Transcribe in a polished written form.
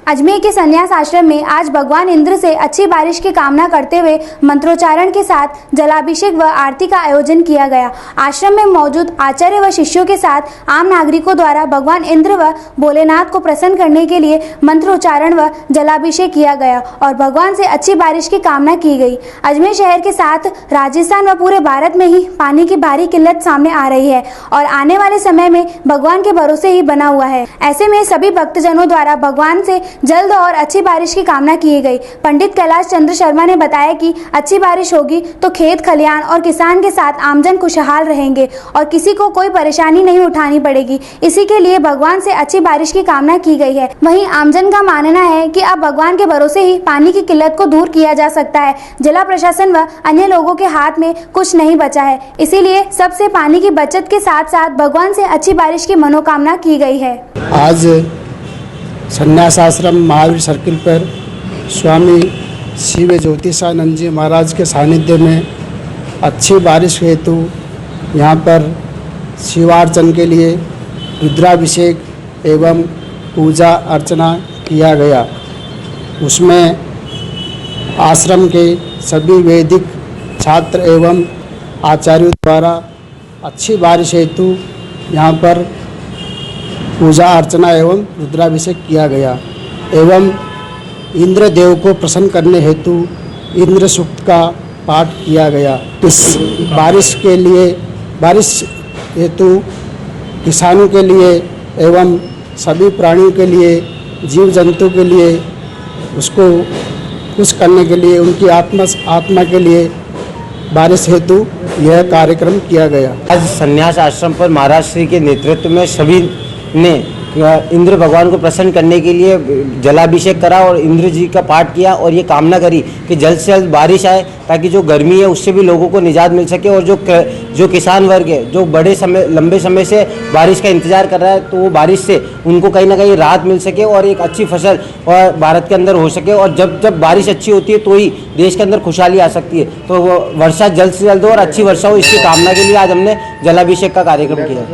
अजमेर के संन्यास आश्रम में आज भगवान इंद्र से अच्छी बारिश की कामना करते हुए मंत्रोच्चारण के साथ जलाभिषेक व आरती का आयोजन किया गया। आश्रम में मौजूद आचार्य व शिष्यों के साथ आम नागरिकों द्वारा भगवान इंद्र व भोलेनाथ को प्रसन्न करने के लिए मंत्रोच्चारण व जलाभिषेक किया गया और भगवान से अच्छी बारिश की कामना की गई। अजमेर शहर के साथ राजस्थान व पूरे भारत में ही पानी की भारी किल्लत सामने आ रही है और आने वाले समय में भगवान के भरोसे ही बना हुआ है। ऐसे में सभी भक्तजनों द्वारा भगवान से जल्द और अच्छी बारिश की कामना की गई। पंडित कैलाश चंद्र शर्मा ने बताया कि अच्छी बारिश होगी तो खेत खलियान और किसान के साथ आमजन खुशहाल रहेंगे और किसी को कोई परेशानी नहीं उठानी पड़ेगी। इसी के लिए भगवान से अच्छी बारिश की कामना की गई है। वहीं आमजन का मानना है कि अब भगवान के भरोसे ही पानी की किल्लत को दूर किया जा सकता है। जिला प्रशासन व अन्य लोगों के हाथ में कुछ नहीं बचा है, इसीलिए सबसे पानी की बचत के साथ साथ भगवान से अच्छी बारिश की मनोकामना की गई है। आज संन्यास आश्रम महावीर सर्किल पर स्वामी शिव ज्योतिषानंद जी महाराज के सानिध्य में अच्छी बारिश हेतु यहाँ पर शिवार्चन के लिए रुद्राभिषेक एवं पूजा अर्चना किया गया। उसमें आश्रम के सभी वैदिक छात्र एवं आचार्यों द्वारा अच्छी बारिश हेतु यहाँ पर पूजा अर्चना एवं रुद्राभिषेक किया गया एवं इंद्र देव को प्रसन्न करने हेतु इंद्र सूक्त का पाठ किया गया। इस बारिश हेतु किसानों के लिए एवं सभी प्राणियों के लिए, जीव जंतु के लिए, उसको खुश करने के लिए, उनकी आत्मा के लिए बारिश हेतु यह कार्यक्रम किया गया। आज संन्यास आश्रम पर महाराज श्री के नेतृत्व में सभी ने इंद्र भगवान को प्रसन्न करने के लिए जलाभिषेक करा और इंद्र जी का पाठ किया और ये कामना करी कि जल्द से जल्द बारिश आए ताकि जो गर्मी है उससे भी लोगों को निजात मिल सके और जो किसान वर्ग है जो लंबे समय से बारिश का इंतजार कर रहा है तो वो बारिश से उनको कहीं ना कहीं राहत मिल सके और एक अच्छी फसल और भारत के अंदर हो सके। और जब बारिश अच्छी होती है तो ही देश के अंदर खुशहाली आ सकती है। तो वो वर्षा जल्द से जल्द हो और अच्छी वर्षा हो, इसकी कामना के लिए आज हमने जलाभिषेक का कार्यक्रम किया।